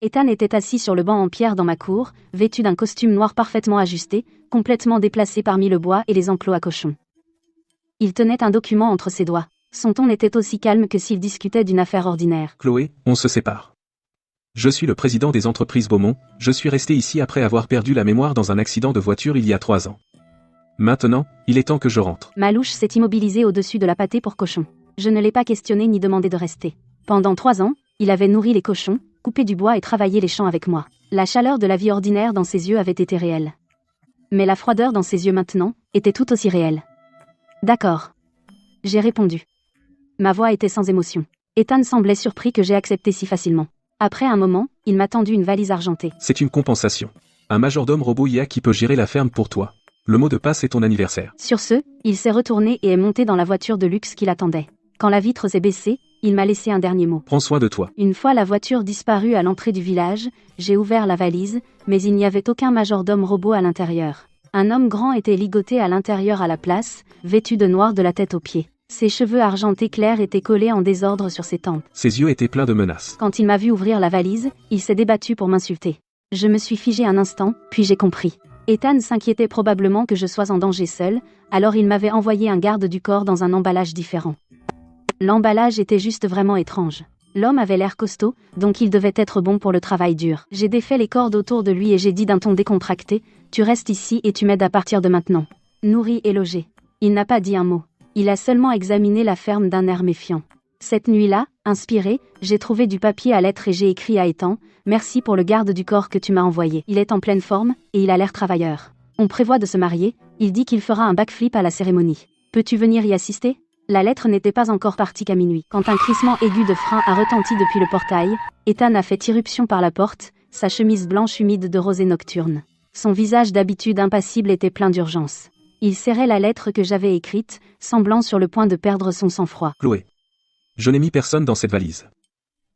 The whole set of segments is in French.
Ethan était assis sur le banc en pierre dans ma cour, vêtu d'un costume noir parfaitement ajusté, complètement déplacé parmi le bois et les enclos à cochons. Il tenait un document entre ses doigts. Son ton était aussi calme que s'il discutait d'une affaire ordinaire. Chloé, on se sépare. Je suis le président des entreprises Beaumont, je suis resté ici après avoir perdu la mémoire dans un accident de voiture il y a 3 ans. Maintenant, il est temps que je rentre. Malouche s'est immobilisé au-dessus de la pâtée pour cochon. Je ne l'ai pas questionné ni demandé de rester. Pendant 3 ans, il avait nourri les cochons, coupé du bois et travaillé les champs avec moi. La chaleur de la vie ordinaire dans ses yeux avait été réelle. Mais la froideur dans ses yeux maintenant, était tout aussi réelle. D'accord. J'ai répondu. Ma voix était sans émotion. Ethan semblait surpris que j'ai accepté si facilement. Après un moment, il m'a tendu une valise argentée. C'est une compensation. Un majordome robot IA qui peut gérer la ferme pour toi. Le mot de passe est ton anniversaire. Sur ce, il s'est retourné et est monté dans la voiture de luxe qui l'attendait. Quand la vitre s'est baissée, il m'a laissé un dernier mot. Prends soin de toi. Une fois la voiture disparue à l'entrée du village, j'ai ouvert la valise, mais il n'y avait aucun majordome robot à l'intérieur. Un homme grand était ligoté à l'intérieur à la place, vêtu de noir de la tête aux pieds. Ses cheveux argentés clairs étaient collés en désordre sur ses tempes. Ses yeux étaient pleins de menaces. Quand il m'a vu ouvrir la valise, il s'est débattu pour m'insulter. Je me suis figé un instant, puis j'ai compris. Ethan s'inquiétait probablement que je sois en danger seul, alors il m'avait envoyé un garde du corps dans un emballage différent. L'emballage était juste vraiment étrange. L'homme avait l'air costaud, donc il devait être bon pour le travail dur. J'ai défait les cordes autour de lui et j'ai dit d'un ton décontracté, « Tu restes ici et tu m'aides à partir de maintenant. » Nourri et logé. Il n'a pas dit un mot. Il a seulement examiné la ferme d'un air méfiant. Cette nuit-là, inspiré, j'ai trouvé du papier à lettres et j'ai écrit à Ethan, « Merci pour le garde du corps que tu m'as envoyé. Il est en pleine forme, et il a l'air travailleur. On prévoit de se marier, il dit qu'il fera un backflip à la cérémonie. Peux-tu venir y assister ?» La lettre n'était pas encore partie qu'à minuit. Quand un crissement aigu de frein a retenti depuis le portail, Ethan a fait irruption par la porte, sa chemise blanche humide de rosée nocturne. Son visage d'habitude impassible était plein d'urgence. Il serrait la lettre que j'avais écrite, semblant sur le point de perdre son sang-froid. Chloé. Je n'ai mis personne dans cette valise.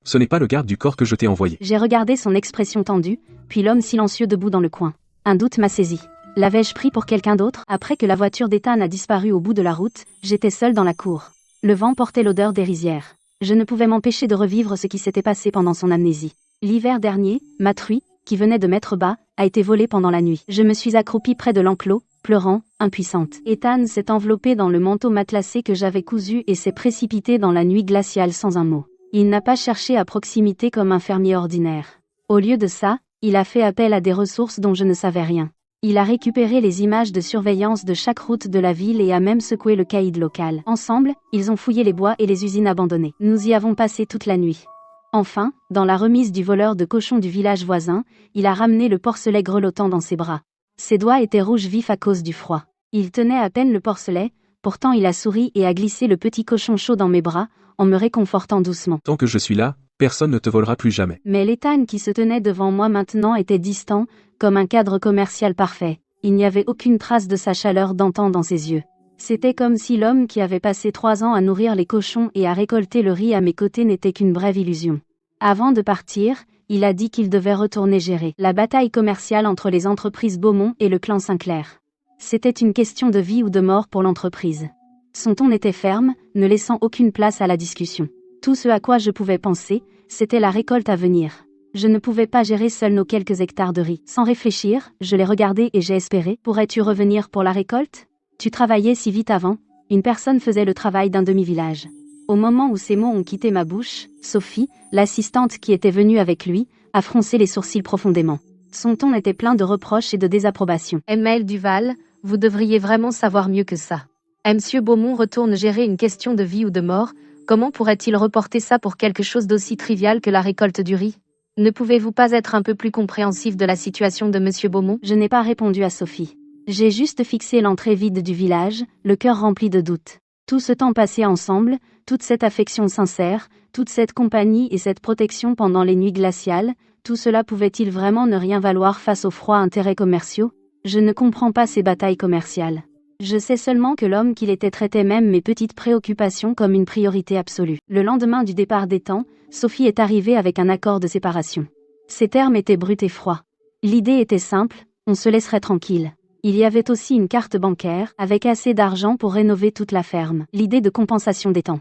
Ce n'est pas le garde du corps que je t'ai envoyé. J'ai regardé son expression tendue, puis l'homme silencieux debout dans le coin. Un doute m'a saisi. L'avais-je pris pour quelqu'un d'autre? Après que la voiture d'Ethan a disparu au bout de la route, j'étais seule dans la cour. Le vent portait l'odeur des rizières. Je ne pouvais m'empêcher de revivre ce qui s'était passé pendant son amnésie. L'hiver dernier, ma truie, qui venait de mettre bas, a été volée pendant la nuit. Je me suis accroupie près de l'enclos, pleurant, impuissante. Ethan s'est enveloppé dans le manteau matelassé que j'avais cousu et s'est précipité dans la nuit glaciale sans un mot. Il n'a pas cherché à proximité comme un fermier ordinaire. Au lieu de ça, il a fait appel à des ressources dont je ne savais rien. Il a récupéré les images de surveillance de chaque route de la ville et a même secoué le caïd local. Ensemble, ils ont fouillé les bois et les usines abandonnées. Nous y avons passé toute la nuit. Enfin, dans la remise du voleur de cochons du village voisin, il a ramené le porcelet grelottant dans ses bras. Ses doigts étaient rouges vifs à cause du froid. Il tenait à peine le porcelet, pourtant il a souri et a glissé le petit cochon chaud dans mes bras, en me réconfortant doucement. Tant que je suis là, personne ne te volera plus jamais. Mais l'Ethan qui se tenait devant moi maintenant était distant, comme un cadre commercial parfait. Il n'y avait aucune trace de sa chaleur d'antan dans ses yeux. C'était comme si l'homme qui avait passé 3 ans à nourrir les cochons et à récolter le riz à mes côtés n'était qu'une brève illusion. Avant de partir, il a dit qu'il devait retourner gérer la bataille commerciale entre les entreprises Beaumont et le clan Sinclair. C'était une question de vie ou de mort pour l'entreprise. Son ton était ferme, ne laissant aucune place à la discussion. Tout ce à quoi je pouvais penser, c'était la récolte à venir. Je ne pouvais pas gérer seul nos quelques hectares de riz. Sans réfléchir, je l'ai regardé et j'ai espéré. Pourrais-tu revenir pour la récolte? Tu travaillais si vite avant. Une personne faisait le travail d'un demi-village. Au moment où ces mots ont quitté ma bouche, Sophie, l'assistante qui était venue avec lui, a froncé les sourcils profondément. Son ton était plein de reproches et de désapprobation. Emmaël Duval, vous devriez vraiment savoir mieux que ça. Monsieur Beaumont retourne gérer une question de vie ou de mort. Comment pourrait-il reporter ça pour quelque chose d'aussi trivial que la récolte du riz? Ne pouvez-vous pas être un peu plus compréhensif de la situation de Monsieur Beaumont? Je n'ai pas répondu à Sophie. J'ai juste fixé l'entrée vide du village, le cœur rempli de doutes. Tout ce temps passé ensemble, toute cette affection sincère, toute cette compagnie et cette protection pendant les nuits glaciales, tout cela pouvait-il vraiment ne rien valoir face aux froids intérêts commerciaux? Je ne comprends pas ces batailles commerciales. Je sais seulement que l'homme qu'il était traitait même mes petites préoccupations comme une priorité absolue. Le lendemain du départ d'Ethan, Sophie est arrivée avec un accord de séparation. Ses termes étaient bruts et froids. L'idée était simple, on se laisserait tranquille. Il y avait aussi une carte bancaire, avec assez d'argent pour rénover toute la ferme. L'idée de compensation d'Ethan.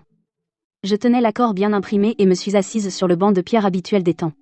Je tenais l'accord bien imprimé et me suis assise sur le banc de pierre habituel d'Ethan.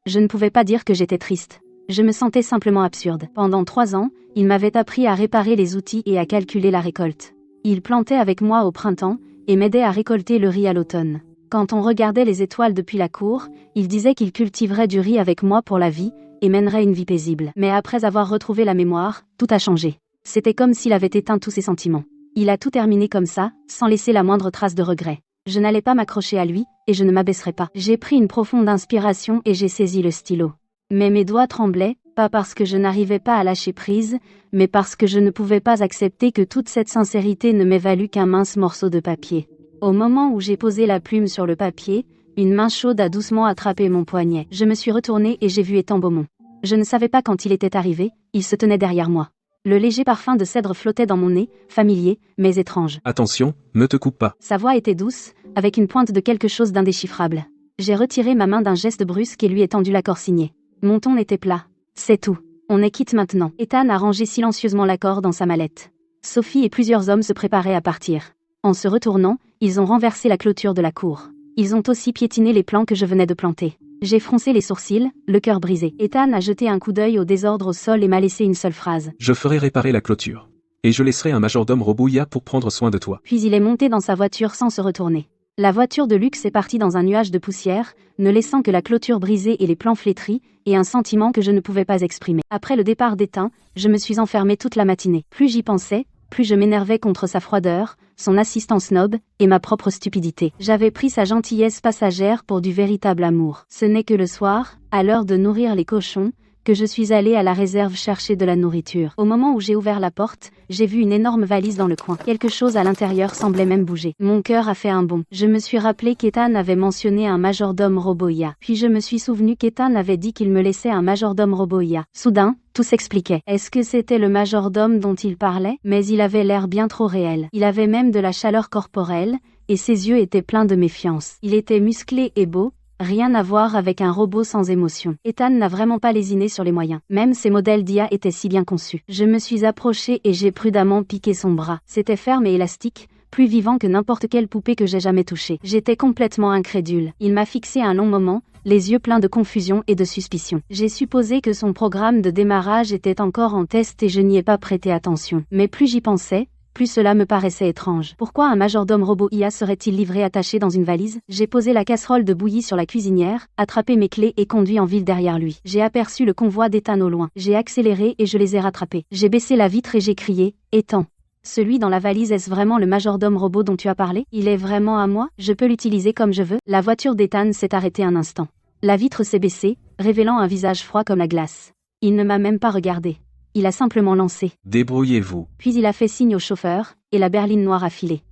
Je ne pouvais pas dire que j'étais triste. Je me sentais simplement absurde. Pendant 3 ans, il m'avait appris à réparer les outils et à calculer la récolte. Il plantait avec moi au printemps, et m'aidait à récolter le riz à l'automne. Quand on regardait les étoiles depuis la cour, il disait qu'il cultiverait du riz avec moi pour la vie, et mènerait une vie paisible. Mais après avoir retrouvé la mémoire, tout a changé. C'était comme s'il avait éteint tous ses sentiments. Il a tout terminé comme ça, sans laisser la moindre trace de regret. Je n'allais pas m'accrocher à lui, et je ne m'abaisserai pas. J'ai pris une profonde inspiration et j'ai saisi le stylo. Mais mes doigts tremblaient, pas parce que je n'arrivais pas à lâcher prise, mais parce que je ne pouvais pas accepter que toute cette sincérité ne m'ait valu qu'un mince morceau de papier. Au moment où j'ai posé la plume sur le papier, une main chaude a doucement attrapé mon poignet. Je me suis retournée et j'ai vu Ethan Beaumont. Je ne savais pas quand il était arrivé, il se tenait derrière moi. Le léger parfum de cèdre flottait dans mon nez, familier, mais étrange. Attention, ne te coupe pas. Sa voix était douce, avec une pointe de quelque chose d'indéchiffrable. J'ai retiré ma main d'un geste brusque et lui ai tendu l'accord signé. Mon ton était plat. C'est tout. On est quitte maintenant. Ethan a rangé silencieusement l'accord dans sa mallette. Sophie et plusieurs hommes se préparaient à partir. En se retournant, ils ont renversé la clôture de la cour. Ils ont aussi piétiné les plants que je venais de planter. J'ai froncé les sourcils, le cœur brisé. Ethan a jeté un coup d'œil au désordre au sol et m'a laissé une seule phrase. Je ferai réparer la clôture. Et je laisserai un majordome robouilla pour prendre soin de toi. Puis il est monté dans sa voiture sans se retourner. La voiture de luxe est partie dans un nuage de poussière, ne laissant que la clôture brisée et les plans flétris, et un sentiment que je ne pouvais pas exprimer. Après le départ d'Ethan, je me suis enfermée toute la matinée. Plus j'y pensais, plus je m'énervais contre sa froideur, son assistance snob, et ma propre stupidité. J'avais pris sa gentillesse passagère pour du véritable amour. Ce n'est que le soir, à l'heure de nourrir les cochons, que je suis allée à la réserve chercher de la nourriture. Au moment où j'ai ouvert la porte, j'ai vu une énorme valise dans le coin. Quelque chose à l'intérieur semblait même bouger. Mon cœur a fait un bond. Je me suis rappelé qu'Ethan avait mentionné un majordome robouilla. Puis je me suis souvenu qu'Ethan avait dit qu'il me laissait un majordome robouilla. Soudain, tout s'expliquait. Est-ce que c'était le majordome dont il parlait? Mais il avait l'air bien trop réel. Il avait même de la chaleur corporelle, et ses yeux étaient pleins de méfiance. Il était musclé et beau. Rien à voir avec un robot sans émotion. Ethan n'a vraiment pas lésiné sur les moyens. Même ses modèles d'IA étaient si bien conçus. Je me suis approchée et j'ai prudemment piqué son bras. C'était ferme et élastique, plus vivant que n'importe quelle poupée que j'ai jamais touchée. J'étais complètement incrédule. Il m'a fixé un long moment, les yeux pleins de confusion et de suspicion. J'ai supposé que son programme de démarrage était encore en test et je n'y ai pas prêté attention. Mais plus j'y pensais, plus cela me paraissait étrange. Pourquoi un majordome robot IA serait-il livré attaché dans une valise? J'ai posé la casserole de bouillie sur la cuisinière, attrapé mes clés et conduit en ville derrière lui. J'ai aperçu le convoi d'Ethan au loin. J'ai accéléré et je les ai rattrapés. J'ai baissé la vitre et j'ai crié « Ethan !» Celui dans la valise, est-ce vraiment le majordome robot dont tu as parlé? Il est vraiment à moi? Je peux l'utiliser comme je veux? La voiture d'Ethan s'est arrêtée un instant. La vitre s'est baissée, révélant un visage froid comme la glace. Il ne m'a même pas regardé. Il a simplement lancé. Débrouillez-vous. Puis il a fait signe au chauffeur, et la berline noire a filé.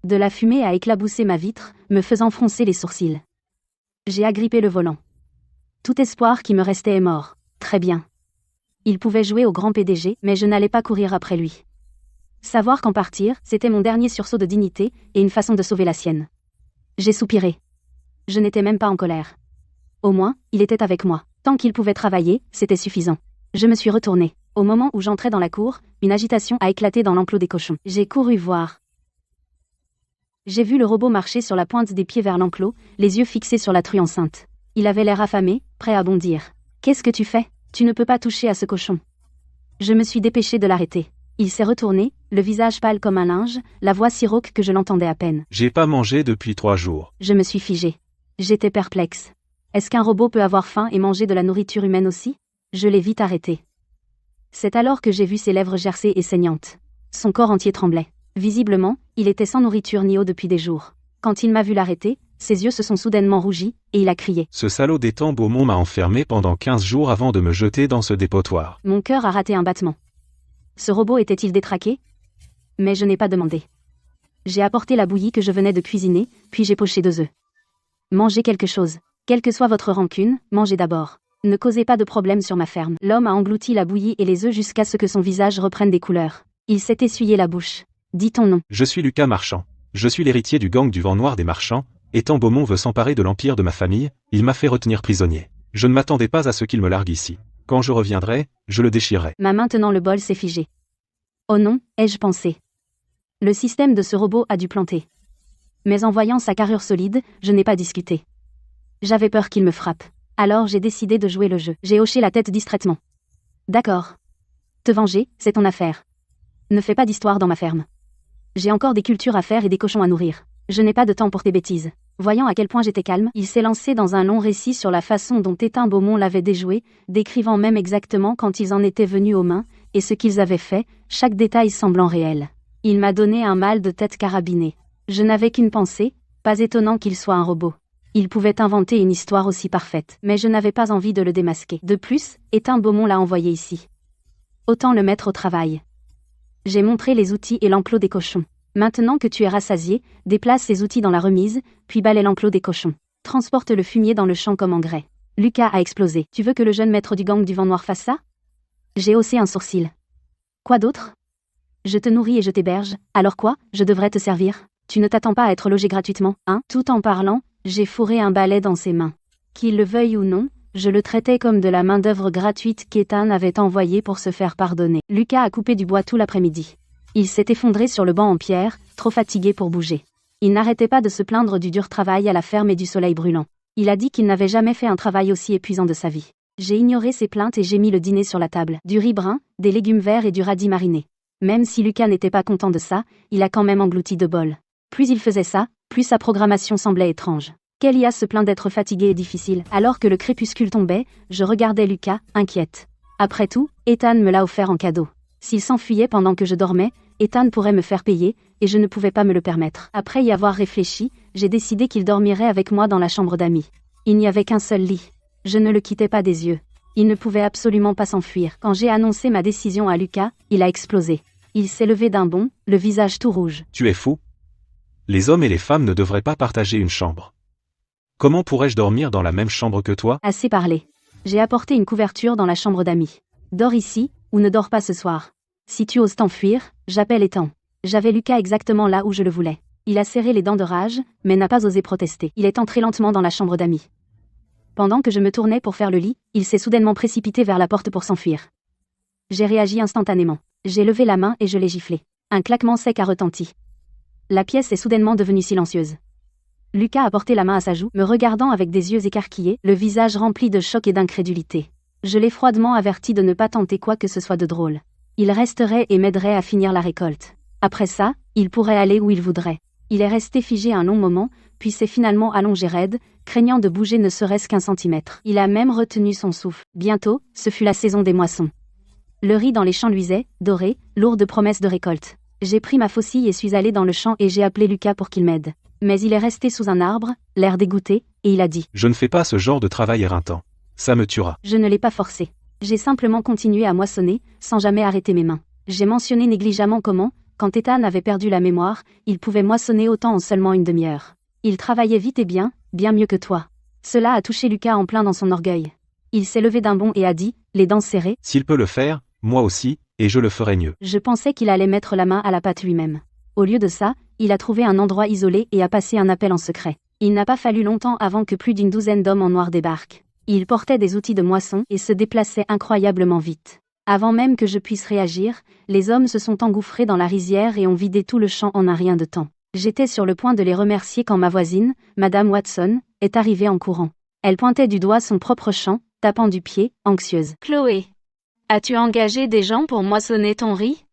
De la fumée a éclaboussé ma vitre, me faisant froncer les sourcils. J'ai agrippé le volant. Tout espoir qui me restait est mort. Très bien. Il pouvait jouer au grand PDG, mais je n'allais pas courir après lui. Savoir qu'en partir, c'était mon dernier sursaut de dignité, et une façon de sauver la sienne. J'ai soupiré. Je n'étais même pas en colère. Au moins, il était avec moi. Tant qu'il pouvait travailler, c'était suffisant. Je me suis retournée. Au moment où j'entrais dans la cour, une agitation a éclaté dans l'enclos des cochons. J'ai couru voir. J'ai vu le robot marcher sur la pointe des pieds vers l'enclos, les yeux fixés sur la true enceinte. Il avait l'air affamé, prêt à bondir. « Qu'est-ce que tu fais? Tu ne peux pas toucher à ce cochon. » Je me suis dépêchée de l'arrêter. Il s'est retourné, le visage pâle comme un linge, la voix si rauque que je l'entendais à peine. J'ai pas mangé depuis 3 jours. Je me suis figée. J'étais perplexe. Est-ce qu'un robot peut avoir faim et manger de la nourriture humaine aussi? Je l'ai vite arrêté. C'est alors que j'ai vu ses lèvres gercées et saignantes. Son corps entier tremblait. Visiblement, il était sans nourriture ni eau depuis des jours. Quand il m'a vu l'arrêter, ses yeux se sont soudainement rougis, et il a crié. Ce salaud d'Ethan Beaumont m'a enfermé pendant 15 jours avant de me jeter dans ce dépotoir. Mon cœur a raté un battement. Ce robot était-il détraqué? Mais je n'ai pas demandé. J'ai apporté la bouillie que je venais de cuisiner, puis j'ai poché 2 œufs. Mangez quelque chose. Quelle que soit votre rancune, mangez d'abord. Ne causez pas de problème sur ma ferme. L'homme a englouti la bouillie et les œufs jusqu'à ce que son visage reprenne des couleurs. Il s'est essuyé la bouche. Dis ton nom. Je suis Lucas Marchand. Je suis l'héritier du gang du Vent Noir des Marchands. Ethan Beaumont veut s'emparer de l'empire de ma famille, il m'a fait retenir prisonnier. Je ne m'attendais pas à ce qu'il me largue ici. Quand je reviendrai, je le déchirerai. Ma main tenant le bol s'est figée. Oh non, ai-je pensé. Le système de ce robot a dû planter. Mais en voyant sa carrure solide, je n'ai pas discuté. J'avais peur qu'il me frappe. Alors j'ai décidé de jouer le jeu. J'ai hoché la tête distraitement. D'accord. Te venger, c'est ton affaire. Ne fais pas d'histoire dans ma ferme. J'ai encore des cultures à faire et des cochons à nourrir. Je n'ai pas de temps pour tes bêtises. Voyant à quel point j'étais calme, il s'est lancé dans un long récit sur la façon dont Étain Beaumont l'avait déjoué, décrivant même exactement quand ils en étaient venus aux mains, et ce qu'ils avaient fait, chaque détail semblant réel. Il m'a donné un mal de tête carabiné. Je n'avais qu'une pensée, pas étonnant qu'il soit un robot. Il pouvait inventer une histoire aussi parfaite, mais je n'avais pas envie de le démasquer. De plus, Étain Beaumont l'a envoyé ici. Autant le mettre au travail. J'ai montré les outils et l'enclos des cochons. Maintenant que tu es rassasié, déplace ces outils dans la remise, puis balaie l'enclos des cochons. Transporte le fumier dans le champ comme engrais. Lucas a explosé. Tu veux que le jeune maître du gang du vent noir fasse ça? J'ai haussé un sourcil. Quoi d'autre? Je te nourris et je t'héberge, alors quoi? Je devrais te servir? Tu ne t'attends pas à être logé gratuitement, hein? Tout en parlant, j'ai fourré un balai dans ses mains. Qu'il le veuille ou non, je le traitais comme de la main-d'œuvre gratuite qu'Étain avait envoyée pour se faire pardonner. Lucas a coupé du bois tout l'après-midi. Il s'est effondré sur le banc en pierre, trop fatigué pour bouger. Il n'arrêtait pas de se plaindre du dur travail à la ferme et du soleil brûlant. Il a dit qu'il n'avait jamais fait un travail aussi épuisant de sa vie. J'ai ignoré ses plaintes et j'ai mis le dîner sur la table. Du riz brun, des légumes verts et du radis mariné. Même si Lucas n'était pas content de ça, il a quand même englouti 2 bols. Plus il faisait ça, plus sa programmation semblait étrange. Kélia se plaint d'être fatiguée et difficile. Alors que le crépuscule tombait, je regardais Lucas, inquiète. Après tout, Étain me l'a offert en cadeau. S'il s'enfuyait pendant que je dormais, Étain pourrait me faire payer, et je ne pouvais pas me le permettre. Après y avoir réfléchi, j'ai décidé qu'il dormirait avec moi dans la chambre d'amis. Il n'y avait qu'un seul lit. Je ne le quittais pas des yeux. Il ne pouvait absolument pas s'enfuir. Quand j'ai annoncé ma décision à Lucas, il a explosé. Il s'est levé d'un bond, le visage tout rouge. Tu es fou? Les hommes et les femmes ne devraient pas partager une chambre. Comment pourrais-je dormir dans la même chambre que toi? Assez parlé. J'ai apporté une couverture dans la chambre d'amis. Dors ici, ou ne dors pas ce soir. Si tu oses t'enfuir, j'appelle Étain. J'avais Lucas exactement là où je le voulais. Il a serré les dents de rage, mais n'a pas osé protester. Il est entré lentement dans la chambre d'amis. Pendant que je me tournais pour faire le lit, il s'est soudainement précipité vers la porte pour s'enfuir. J'ai réagi instantanément. J'ai levé la main et je l'ai giflé. Un claquement sec a retenti. La pièce est soudainement devenue silencieuse. Lucas a porté la main à sa joue, me regardant avec des yeux écarquillés, le visage rempli de choc et d'incrédulité. Je l'ai froidement averti de ne pas tenter quoi que ce soit de drôle. Il resterait et m'aiderait à finir la récolte. Après ça, il pourrait aller où il voudrait. Il est resté figé un long moment, puis s'est finalement allongé raide, craignant de bouger ne serait-ce qu'1 centimètre. Il a même retenu son souffle. Bientôt, ce fut la saison des moissons. Le riz dans les champs luisait, doré, lourd de promesses de récolte. J'ai pris ma faucille et suis allé dans le champ et j'ai appelé Lucas pour qu'il m'aide. Mais il est resté sous un arbre, l'air dégoûté, et il a dit « Je ne fais pas ce genre de travail éreintant. Ça me tuera. » Je ne l'ai pas forcé. J'ai simplement continué à moissonner, sans jamais arrêter mes mains. J'ai mentionné négligemment comment, quand Étain avait perdu la mémoire, il pouvait moissonner autant en seulement une demi-heure. Il travaillait vite et bien mieux que toi. Cela a touché Lucas en plein dans son orgueil. Il s'est levé d'un bond et a dit, les dents serrées, « S'il peut le faire, moi aussi, et je le ferai mieux. » Je pensais qu'il allait mettre la main à la pâte lui-même. Au lieu de ça, il a trouvé un endroit isolé et a passé un appel en secret. Il n'a pas fallu longtemps avant que plus d'une douzaine d'hommes en noir débarquent. Ils portaient des outils de moisson et se déplaçaient incroyablement vite. Avant même que je puisse réagir, les hommes se sont engouffrés dans la rizière et ont vidé tout le champ en un rien de temps. J'étais sur le point de les remercier quand ma voisine, Madame Watson, est arrivée en courant. Elle pointait du doigt son propre champ, tapant du pied, anxieuse. « Chloé, as-tu engagé des gens pour moissonner ton riz?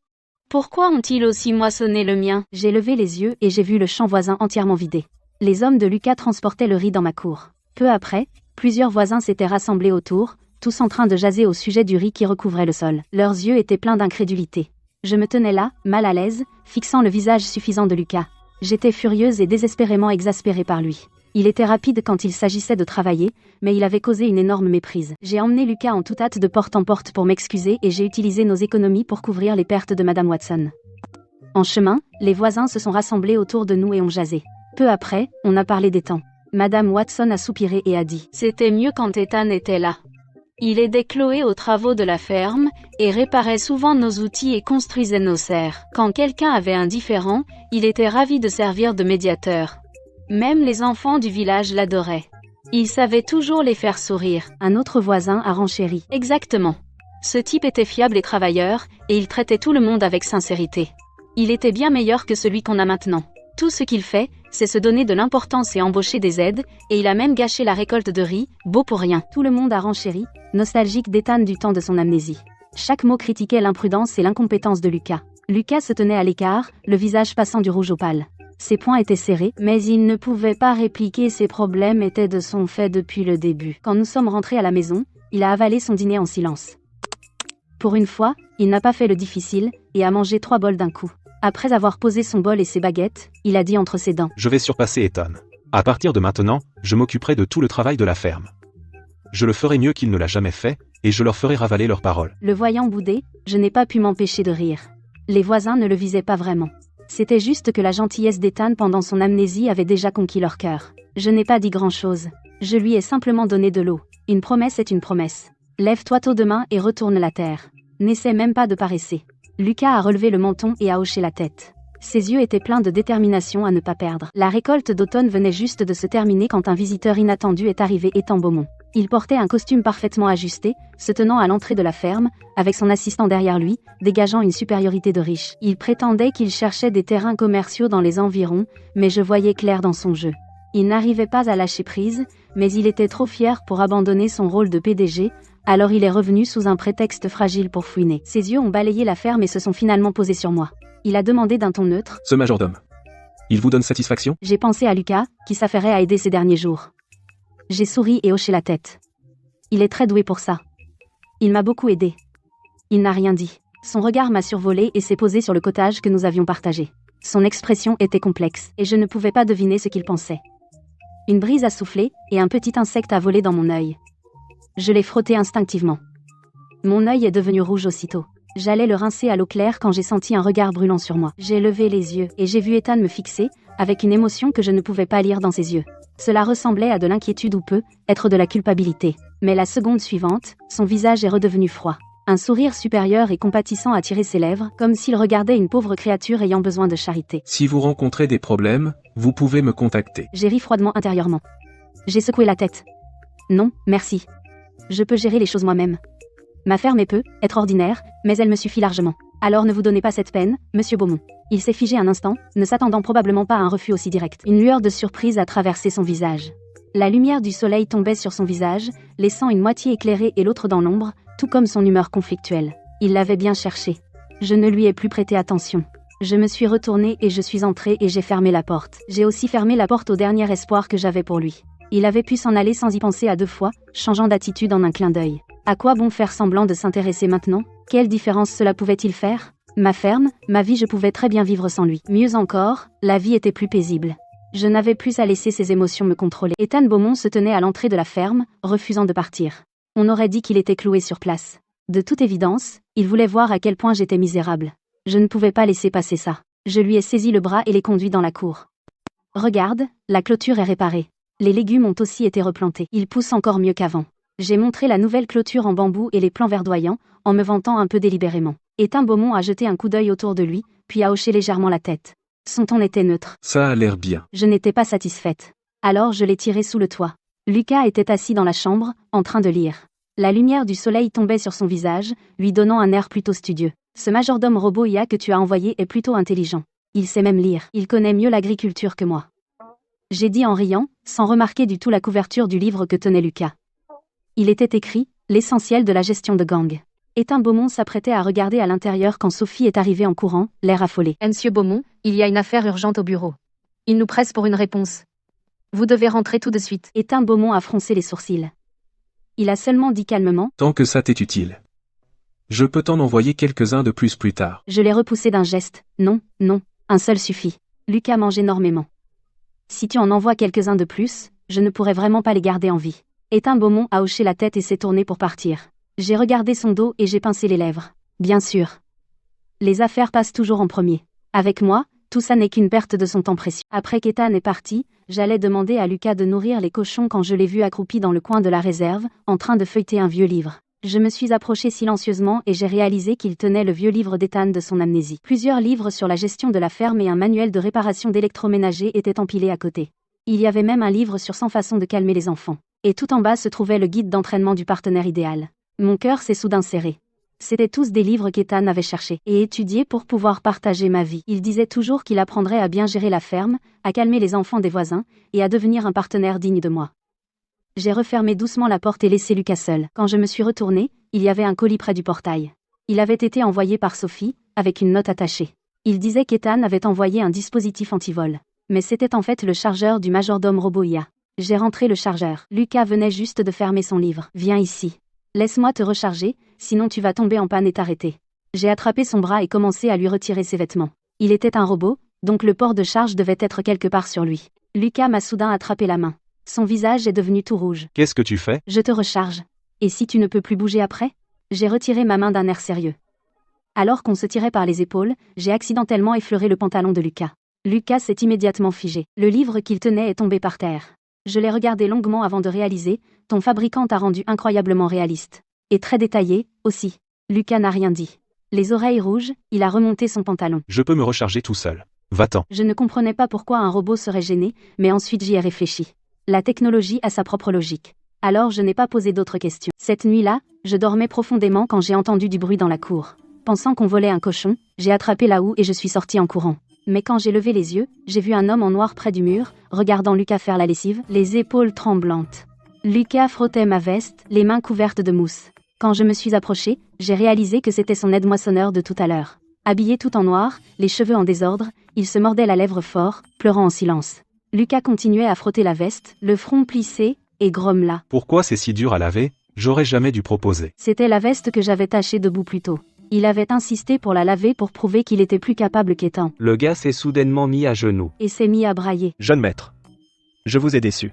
Pourquoi ont-ils aussi moissonné le mien ?» J'ai levé les yeux et j'ai vu le champ voisin entièrement vidé. Les hommes de Lucas transportaient le riz dans ma cour. Peu après, plusieurs voisins s'étaient rassemblés autour, tous en train de jaser au sujet du riz qui recouvrait le sol. Leurs yeux étaient pleins d'incrédulité. Je me tenais là, mal à l'aise, fixant le visage suffisant de Lucas. J'étais furieuse et désespérément exaspérée par lui. Il était rapide quand il s'agissait de travailler, mais il avait causé une énorme méprise. J'ai emmené Lucas en toute hâte de porte en porte pour m'excuser et j'ai utilisé nos économies pour couvrir les pertes de Madame Watson. En chemin, les voisins se sont rassemblés autour de nous et ont jasé. Peu après, on a parlé des temps. Madame Watson a soupiré et a dit « C'était mieux quand Étain était là. Il aidait Chloé aux travaux de la ferme, et réparait souvent nos outils et construisait nos serres. Quand quelqu'un avait un différend, il était ravi de servir de médiateur. Même les enfants du village l'adoraient. Il savait toujours les faire sourire. » Un autre voisin a renchéri. « Exactement. Ce type était fiable et travailleur, et il traitait tout le monde avec sincérité. Il était bien meilleur que celui qu'on a maintenant. » Tout ce qu'il fait, c'est se donner de l'importance et embaucher des aides, et il a même gâché la récolte de riz, beau pour rien. Tout le monde a renchéri, nostalgique d'Ethan du temps de son amnésie. Chaque mot critiquait l'imprudence et l'incompétence de Lucas. Lucas se tenait à l'écart, le visage passant du rouge au pâle. Ses poings étaient serrés, mais il ne pouvait pas répliquer, ses problèmes étaient de son fait depuis le début. Quand nous sommes rentrés à la maison, il a avalé son dîner en silence. Pour une fois, il n'a pas fait le difficile, et a mangé 3 bols d'un coup. Après avoir posé son bol et ses baguettes, il a dit entre ses dents. Je vais surpasser Ethan. À partir de maintenant, je m'occuperai de tout le travail de la ferme. Je le ferai mieux qu'il ne l'a jamais fait, et je leur ferai ravaler leurs paroles. Le voyant bouder, je n'ai pas pu m'empêcher de rire. Les voisins ne le visaient pas vraiment. C'était juste que la gentillesse d'Ethan pendant son amnésie avait déjà conquis leur cœur. Je n'ai pas dit grand-chose. Je lui ai simplement donné de l'eau. Une promesse est une promesse. Lève-toi tôt demain et retourne la terre. N'essaie même pas de paresser. Lucas a relevé le menton et a hoché la tête. Ses yeux étaient pleins de détermination à ne pas perdre. La récolte d'automne venait juste de se terminer quand un visiteur inattendu est arrivé, Ethan Beaumont. Il portait un costume parfaitement ajusté, se tenant à l'entrée de la ferme, avec son assistant derrière lui, dégageant une supériorité de riche. Il prétendait qu'il cherchait des terrains commerciaux dans les environs, mais je voyais clair dans son jeu. Il n'arrivait pas à lâcher prise, mais il était trop fier pour abandonner son rôle de PDG, alors il est revenu sous un prétexte fragile pour fouiner. Ses yeux ont balayé la ferme et se sont finalement posés sur moi. Il a demandé d'un ton neutre. Ce majordome. Il vous donne satisfaction? J'ai pensé à Lucas, qui s'affairait à aider ces derniers jours. J'ai souri et hoché la tête. Il est très doué pour ça. Il m'a beaucoup aidé. Il n'a rien dit. Son regard m'a survolé et s'est posé sur le cottage que nous avions partagé. Son expression était complexe, et je ne pouvais pas deviner ce qu'il pensait. Une brise a soufflé, et un petit insecte a volé dans mon œil. Je l'ai frotté instinctivement. Mon œil est devenu rouge aussitôt. J'allais le rincer à l'eau claire quand j'ai senti un regard brûlant sur moi. J'ai levé les yeux, et j'ai vu Ethan me fixer, avec une émotion que je ne pouvais pas lire dans ses yeux. Cela ressemblait à de l'inquiétude ou peut-être de la culpabilité. Mais la seconde suivante, son visage est redevenu froid. Un sourire supérieur et compatissant a tiré ses lèvres, comme s'il regardait une pauvre créature ayant besoin de charité. Si vous rencontrez des problèmes, vous pouvez me contacter. J'ai ri froidement intérieurement. J'ai secoué la tête. Non, merci. Je peux gérer les choses moi-même. Ma ferme peut être ordinaire, mais elle me suffit largement. Alors ne vous donnez pas cette peine, monsieur Beaumont. Il s'est figé un instant, ne s'attendant probablement pas à un refus aussi direct. Une lueur de surprise a traversé son visage. La lumière du soleil tombait sur son visage, laissant une moitié éclairée et l'autre dans l'ombre, tout comme son humeur conflictuelle. Il l'avait bien cherché. Je ne lui ai plus prêté attention. Je me suis retournée et je suis entrée et j'ai fermé la porte. J'ai aussi fermé la porte au dernier espoir que j'avais pour lui. Il avait pu s'en aller sans y penser à 2 fois, changeant d'attitude en un clin d'œil. À quoi bon faire semblant de s'intéresser maintenant? Quelle différence cela pouvait-il faire? Ma ferme, ma vie, je pouvais très bien vivre sans lui. Mieux encore, la vie était plus paisible. Je n'avais plus à laisser ses émotions me contrôler. Ethan Beaumont se tenait à l'entrée de la ferme, refusant de partir. On aurait dit qu'il était cloué sur place. De toute évidence, il voulait voir à quel point j'étais misérable. Je ne pouvais pas laisser passer ça. Je lui ai saisi le bras et l'ai conduit dans la cour. Regarde, la clôture est réparée. Les légumes ont aussi été replantés. Ils poussent encore mieux qu'avant. J'ai montré la nouvelle clôture en bambou et les plants verdoyants, en me vantant un peu délibérément. Ethan Beaumont a jeté un coup d'œil autour de lui, puis a hoché légèrement la tête. Son ton était neutre. Ça a l'air bien. Je n'étais pas satisfaite. Alors je l'ai tiré sous le toit. Lucas était assis dans la chambre, en train de lire. La lumière du soleil tombait sur son visage, lui donnant un air plutôt studieux. Ce majordome robot IA que tu as envoyé est plutôt intelligent. Il sait même lire. Il connaît mieux l'agriculture que moi. J'ai dit en riant, sans remarquer du tout la couverture du livre que tenait Lucas. Il était écrit « L'essentiel de la gestion de gang ». Ethan Beaumont s'apprêtait à regarder à l'intérieur quand Sophie est arrivée en courant, l'air affolé. « Monsieur Beaumont, il y a une affaire urgente au bureau. Il nous presse pour une réponse. Vous devez rentrer tout de suite. » Ethan Beaumont a froncé les sourcils. Il a seulement dit calmement « Tant que ça t'est utile. Je peux t'en envoyer quelques-uns de plus tard. » Je l'ai repoussé d'un geste. « Non, non, un seul suffit. Lucas mange énormément. Si tu en envoies quelques-uns de plus, je ne pourrais vraiment pas les garder en vie. » Ethan Beaumont a hoché la tête et s'est tourné pour partir. J'ai regardé son dos et j'ai pincé les lèvres. Bien sûr. Les affaires passent toujours en premier. Avec moi, tout ça n'est qu'une perte de son temps précieux. Après qu'Ethan est parti, j'allais demander à Lucas de nourrir les cochons quand je l'ai vu accroupi dans le coin de la réserve, en train de feuilleter un vieux livre. Je me suis approchée silencieusement et j'ai réalisé qu'il tenait le vieux livre d'Ethan de son amnésie. Plusieurs livres sur la gestion de la ferme et un manuel de réparation d'électroménager étaient empilés à côté. Il y avait même un livre sur 100 façons de calmer les enfants. Et tout en bas se trouvait le guide d'entraînement du partenaire idéal. Mon cœur s'est soudain serré. C'étaient tous des livres qu'Ethan avait cherchés et étudiés pour pouvoir partager ma vie. Il disait toujours qu'il apprendrait à bien gérer la ferme, à calmer les enfants des voisins, et à devenir un partenaire digne de moi. J'ai refermé doucement la porte et laissé Lucas seul. Quand je me suis retournée, il y avait un colis près du portail. Il avait été envoyé par Sophie, avec une note attachée. Il disait qu'Ethan avait envoyé un dispositif anti-vol. Mais c'était en fait le chargeur du majordome robot IA. J'ai rentré le chargeur. Lucas venait juste de fermer son livre. Viens ici. Laisse-moi te recharger, sinon tu vas tomber en panne et t'arrêter. J'ai attrapé son bras et commencé à lui retirer ses vêtements. Il était un robot, donc le port de charge devait être quelque part sur lui. Lucas m'a soudain attrapé la main. Son visage est devenu tout rouge. Qu'est-ce que tu fais? Je te recharge. Et si tu ne peux plus bouger après? J'ai retiré ma main d'un air sérieux. Alors qu'on se tirait par les épaules, j'ai accidentellement effleuré le pantalon de Lucas. Lucas s'est immédiatement figé. Le livre qu'il tenait est tombé par terre. Je l'ai regardé longuement avant de réaliser, ton fabricant t'a rendu incroyablement réaliste. Et très détaillé, aussi. Lucas n'a rien dit. Les oreilles rouges, il a remonté son pantalon. Je peux me recharger tout seul. Va-t'en. Je ne comprenais pas pourquoi un robot serait gêné, mais ensuite j'y ai réfléchi. La technologie a sa propre logique. Alors je n'ai pas posé d'autres questions. Cette nuit-là, je dormais profondément quand j'ai entendu du bruit dans la cour. Pensant qu'on volait un cochon, j'ai attrapé la houe et je suis sortie en courant. Mais quand j'ai levé les yeux, j'ai vu un homme en noir près du mur, regardant Lucas faire la lessive, les épaules tremblantes. Lucas frottait ma veste, les mains couvertes de mousse. Quand je me suis approchée, j'ai réalisé que c'était son aide-moissonneur de tout à l'heure. Habillé tout en noir, les cheveux en désordre, il se mordait la lèvre fort, pleurant en silence. Lucas continuait à frotter la veste, le front plissé, et grommela. Pourquoi c'est si dur à laver? J'aurais jamais dû proposer. C'était la veste que j'avais tachée debout plus tôt. Il avait insisté pour la laver pour prouver qu'il était plus capable qu'Ethan. Le gars s'est soudainement mis à genoux. Et s'est mis à brailler. Jeune maître, je vous ai déçu.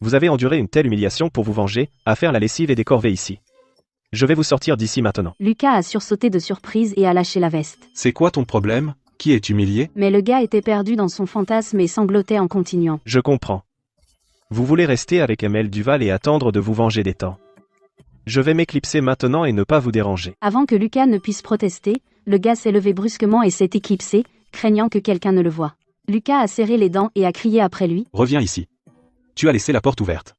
Vous avez enduré une telle humiliation pour vous venger, à faire la lessive et des corvées ici. Je vais vous sortir d'ici maintenant. Lucas a sursauté de surprise et a lâché la veste. C'est quoi ton problème? Qui est humilié? Mais le gars était perdu dans son fantasme et sanglotait en continuant. Je comprends. Vous voulez rester avec Amel Duval et attendre de vous venger des temps. Je vais m'éclipser maintenant et ne pas vous déranger. Avant que Lucas ne puisse protester, le gars s'est levé brusquement et s'est éclipsé, craignant que quelqu'un ne le voie. Lucas a serré les dents et a crié après lui. Reviens ici. Tu as laissé la porte ouverte.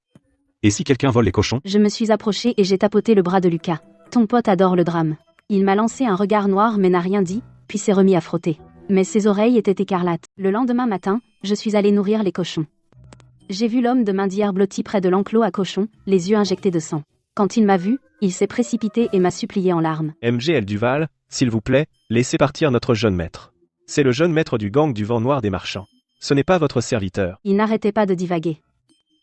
Et si quelqu'un vole les cochons? Je me suis approchée et j'ai tapoté le bras de Lucas. Ton pote adore le drame. Il m'a lancé un regard noir mais n'a rien dit, puis s'est remis à frotter. Mais ses oreilles étaient écarlates. Le lendemain matin, je suis allée nourrir les cochons. J'ai vu l'homme de main d'hier blotti près de l'enclos à cochons, les yeux injectés de sang. Quand il m'a vu, il s'est précipité et m'a supplié en larmes. MGL Duval, s'il vous plaît, laissez partir notre jeune maître. C'est le jeune maître du gang du vent noir des marchands. Ce n'est pas votre serviteur. Il n'arrêtait pas de divaguer.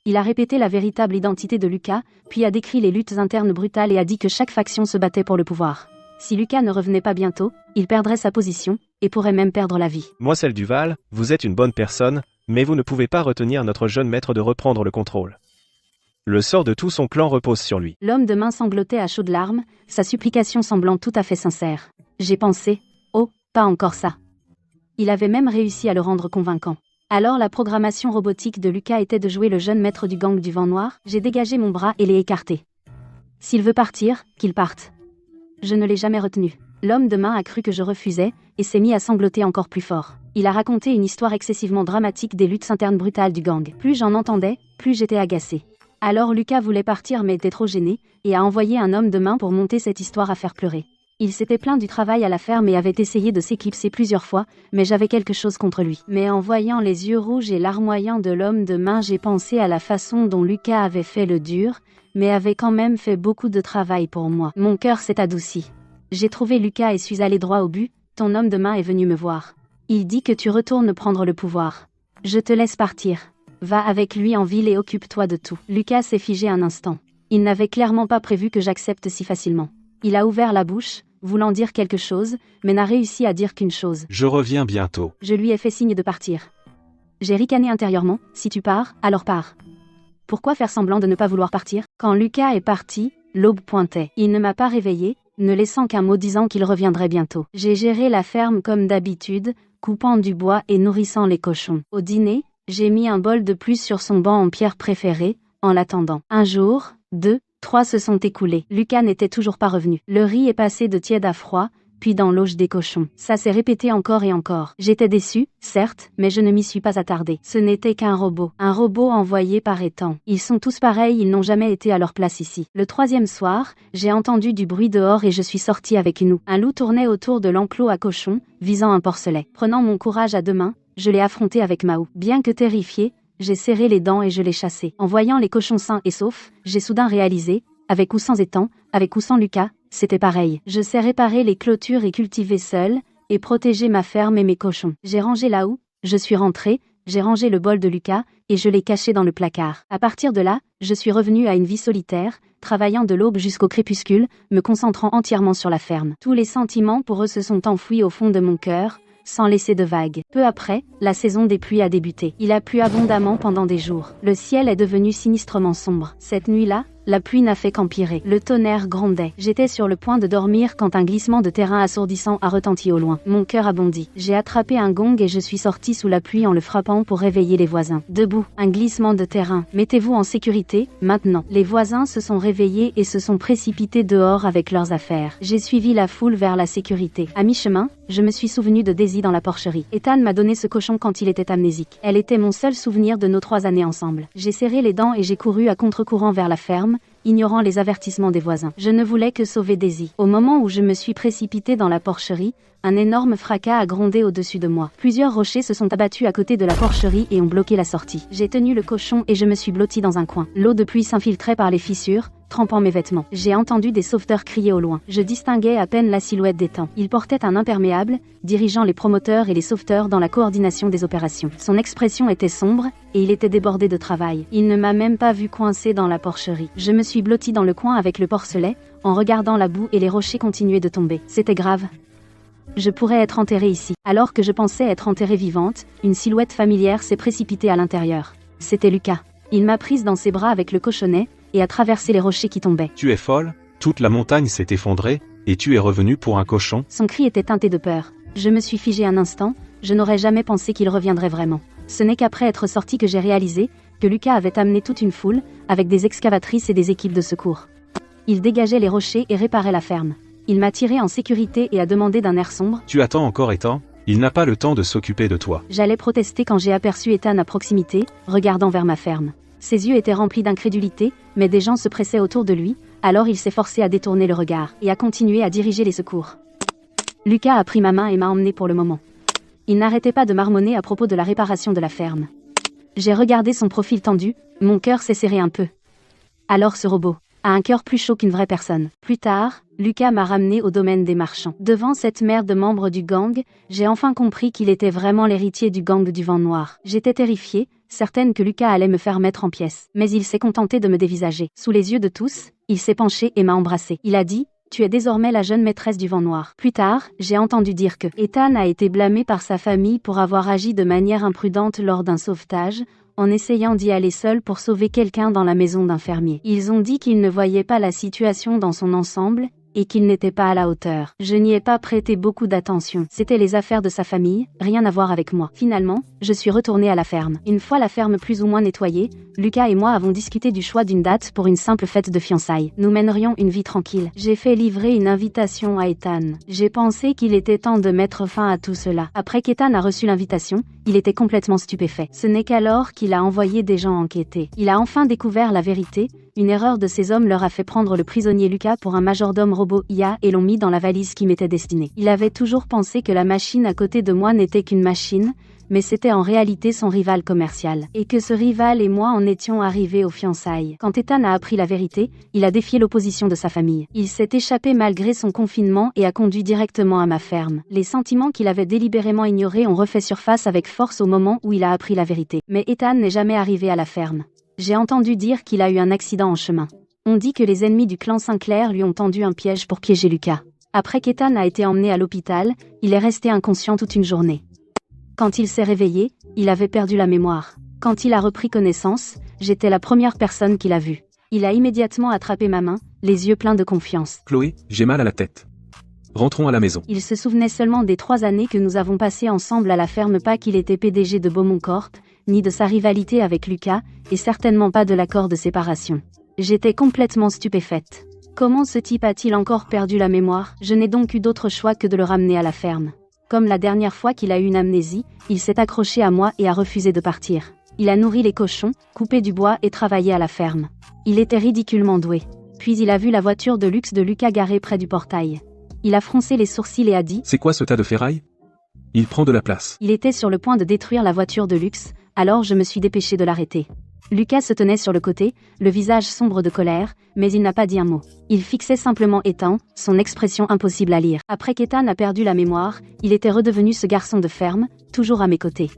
Il a répété la véritable identité de Lucas, puis a décrit les luttes internes brutales et a dit que chaque faction se battait pour le pouvoir. Si Lucas ne revenait pas bientôt, il perdrait sa position, et pourrait même perdre la vie. Moisselle Duval, vous êtes une bonne personne, mais vous ne pouvez pas retenir notre jeune maître de reprendre le contrôle. Le sort de tout son clan repose sur lui. L'homme de main sanglotait à chaudes larmes, sa supplication semblant tout à fait sincère. J'ai pensé, oh, pas encore ça. Il avait même réussi à le rendre convaincant. Alors la programmation robotique de Lucas était de jouer le jeune maître du gang du vent noir, j'ai dégagé mon bras et l'ai écarté. S'il veut partir, qu'il parte. Je ne l'ai jamais retenu. L'homme de main a cru que je refusais, et s'est mis à sangloter encore plus fort. Il a raconté une histoire excessivement dramatique des luttes internes brutales du gang. Plus j'en entendais, plus j'étais agacée. Alors Lucas voulait partir mais était trop gêné, et a envoyé un homme de main pour monter cette histoire à faire pleurer. Il s'était plaint du travail à la ferme et avait essayé de s'éclipser plusieurs fois, mais j'avais quelque chose contre lui. Mais en voyant les yeux rouges et larmoyants de l'homme de main, j'ai pensé à la façon dont Lucas avait fait le dur, mais avait quand même fait beaucoup de travail pour moi. Mon cœur s'est adouci. J'ai trouvé Lucas et suis allé droit au but, ton homme de main est venu me voir. Il dit que tu retournes prendre le pouvoir. Je te laisse partir. Va avec lui en ville et occupe-toi de tout. Lucas s'est figé un instant. Il n'avait clairement pas prévu que j'accepte si facilement. Il a ouvert la bouche, voulant dire quelque chose, mais n'a réussi à dire qu'une chose. Je reviens bientôt. Je lui ai fait signe de partir. J'ai ricané intérieurement, si tu pars, alors pars. Pourquoi faire semblant de ne pas vouloir partir? Quand Lucas est parti, l'aube pointait. Il ne m'a pas réveillé, ne laissant qu'un mot disant qu'il reviendrait bientôt. J'ai géré la ferme comme d'habitude, coupant du bois et nourrissant les cochons. Au dîner, j'ai mis un bol de plus sur son banc en pierre préféré, en l'attendant. Un jour, 2, 3 se sont écoulés. Lucas n'était toujours pas revenu. Le riz est passé de tiède à froid, puis dans l'auge des cochons. Ça s'est répété encore et encore. J'étais déçue, certes, mais je ne m'y suis pas attardée. Ce n'était qu'un robot envoyé par Ethan. Ils sont tous pareils, ils n'ont jamais été à leur place ici. Le troisième soir, j'ai entendu du bruit dehors et je suis sortie avec nous. Un loup tournait autour de l'enclos à cochons, visant un porcelet. Prenant mon courage à deux mains, je l'ai affronté avec Mao. Bien que terrifiée, j'ai serré les dents et je l'ai chassé. En voyant les cochons sains et saufs, j'ai soudain réalisé, avec ou sans Ethan, avec ou sans Lucas, c'était pareil. Je sais réparer les clôtures et cultiver seul, et protéger ma ferme et mes cochons. J'ai rangé là où, je suis rentrée, j'ai rangé le bol de Lucas, et je l'ai caché dans le placard. À partir de là, je suis revenue à une vie solitaire, travaillant de l'aube jusqu'au crépuscule, me concentrant entièrement sur la ferme. Tous les sentiments pour eux se sont enfouis au fond de mon cœur, sans laisser de vagues. Peu après, la saison des pluies a débuté. Il a plu abondamment pendant des jours. Le ciel est devenu sinistrement sombre. Cette nuit-là, la pluie n'a fait qu'empirer. Le tonnerre grondait. J'étais sur le point de dormir quand un glissement de terrain assourdissant a retenti au loin. Mon cœur a bondi. J'ai attrapé un gong et je suis sortie sous la pluie en le frappant pour réveiller les voisins. Debout, un glissement de terrain. Mettez-vous en sécurité, maintenant. Les voisins se sont réveillés et se sont précipités dehors avec leurs affaires. J'ai suivi la foule vers la sécurité. À mi-chemin, je me suis souvenu de Daisy dans la porcherie. Ethan m'a donné ce cochon quand il était amnésique. Elle était mon seul souvenir de nos 3 années ensemble. J'ai serré les dents et j'ai couru à contre-courant vers la ferme, ignorant les avertissements des voisins. Je ne voulais que sauver Daisy. Au moment où je me suis précipitée dans la porcherie, un énorme fracas a grondé au-dessus de moi. Plusieurs rochers se sont abattus à côté de la porcherie et ont bloqué la sortie. J'ai tenu le cochon et je me suis blottie dans un coin. L'eau de pluie s'infiltrait par les fissures, trempant mes vêtements. J'ai entendu des sauveteurs crier au loin. Je distinguais à peine la silhouette d'Ethan. Il portait un imperméable, dirigeant les promoteurs et les sauveteurs dans la coordination des opérations. Son expression était sombre, et il était débordé de travail. Il ne m'a même pas vu coincé dans la porcherie. Je me suis blottie dans le coin avec le porcelet, en regardant la boue et les rochers continuer de tomber. C'était grave. Je pourrais être enterrée ici. Alors que je pensais être enterrée vivante, une silhouette familière s'est précipitée à l'intérieur. C'était Lucas. Il m'a prise dans ses bras avec le cochonnet, et a traversé les rochers qui tombaient. Tu es folle, toute la montagne s'est effondrée, et tu es revenu pour un cochon. Son cri était teinté de peur. Je me suis figée un instant, je n'aurais jamais pensé qu'il reviendrait vraiment. Ce n'est qu'après être sorti que j'ai réalisé que Lucas avait amené toute une foule, avec des excavatrices et des équipes de secours. Il dégageait les rochers et réparait la ferme. Il m'a tiré en sécurité et a demandé d'un air sombre. Tu attends encore Ethan? Il n'a pas le temps de s'occuper de toi. J'allais protester quand j'ai aperçu Ethan à proximité, regardant vers ma ferme. Ses yeux étaient remplis d'incrédulité, mais des gens se pressaient autour de lui, alors il s'est forcé à détourner le regard, et à continuer à diriger les secours. Lucas a pris ma main et m'a emmené pour le moment. Il n'arrêtait pas de marmonner à propos de la réparation de la ferme. J'ai regardé son profil tendu, mon cœur s'est serré un peu. Alors ce robot a un cœur plus chaud qu'une vraie personne. Plus tard, Lucas m'a ramené au domaine des marchands. Devant cette merde de membre du gang, j'ai enfin compris qu'il était vraiment l'héritier du gang du Vent Noir. J'étais terrifiée, certaine que Lucas allait me faire mettre en pièces. Mais il s'est contenté de me dévisager. Sous les yeux de tous, il s'est penché et m'a embrassée. Il a dit: « Tu es désormais la jeune maîtresse du Vent Noir. » Plus tard, j'ai entendu dire que Ethan a été blâmé par sa famille pour avoir agi de manière imprudente lors d'un sauvetage, en essayant d'y aller seul pour sauver quelqu'un dans la maison d'un fermier. Ils ont dit qu'ils ne voyaient pas la situation dans son ensemble, et qu'il n'était pas à la hauteur. Je n'y ai pas prêté beaucoup d'attention. C'était les affaires de sa famille, rien à voir avec moi. Finalement, je suis retournée à la ferme. Une fois la ferme plus ou moins nettoyée, Lucas et moi avons discuté du choix d'une date pour une simple fête de fiançailles. Nous mènerions une vie tranquille. J'ai fait livrer une invitation à Ethan. J'ai pensé qu'il était temps de mettre fin à tout cela. Après qu'Ethan a reçu l'invitation, il était complètement stupéfait. Ce n'est qu'alors qu'il a envoyé des gens enquêter. Il a enfin découvert la vérité. Une erreur de ces hommes leur a fait prendre le prisonnier Lucas pour un majordome robot IA et l'ont mis dans la valise qui m'était destinée. Il avait toujours pensé que la machine à côté de moi n'était qu'une machine, mais c'était en réalité son rival commercial. Et que ce rival et moi en étions arrivés aux fiançailles. Quand Ethan a appris la vérité, il a défié l'opposition de sa famille. Il s'est échappé malgré son confinement et a conduit directement à ma ferme. Les sentiments qu'il avait délibérément ignorés ont refait surface avec force au moment où il a appris la vérité. Mais Ethan n'est jamais arrivé à la ferme. J'ai entendu dire qu'il a eu un accident en chemin. On dit que les ennemis du clan Sinclair lui ont tendu un piège pour piéger Lucas. Après qu'Ethan a été emmené à l'hôpital, il est resté inconscient toute une journée. Quand il s'est réveillé, il avait perdu la mémoire. Quand il a repris connaissance, j'étais la première personne qu'il a vue. Il a immédiatement attrapé ma main, les yeux pleins de confiance. Chloé, j'ai mal à la tête. Rentrons à la maison. Il se souvenait seulement des 3 années que nous avons passées ensemble à la ferme, pas qu'il était PDG de Beaumont Corp, ni de sa rivalité avec Lucas, et certainement pas de l'accord de séparation. J'étais complètement stupéfaite. Comment ce type a-t-il encore perdu la mémoire? Je n'ai donc eu d'autre choix que de le ramener à la ferme. Comme la dernière fois qu'il a eu une amnésie, il s'est accroché à moi et a refusé de partir. Il a nourri les cochons, coupé du bois et travaillé à la ferme. Il était ridiculement doué. Puis il a vu la voiture de luxe de Lucas garée près du portail. Il a froncé les sourcils et a dit « C'est quoi ce tas de ferraille? Il prend de la place. » Il était sur le point de détruire la voiture de luxe, alors je me suis dépêché de l'arrêter. Lucas se tenait sur le côté, le visage sombre de colère, mais il n'a pas dit un mot. Il fixait simplement Ethan, son expression impossible à lire. Après qu'Ethan a perdu la mémoire, il était redevenu ce garçon de ferme, toujours à mes côtés.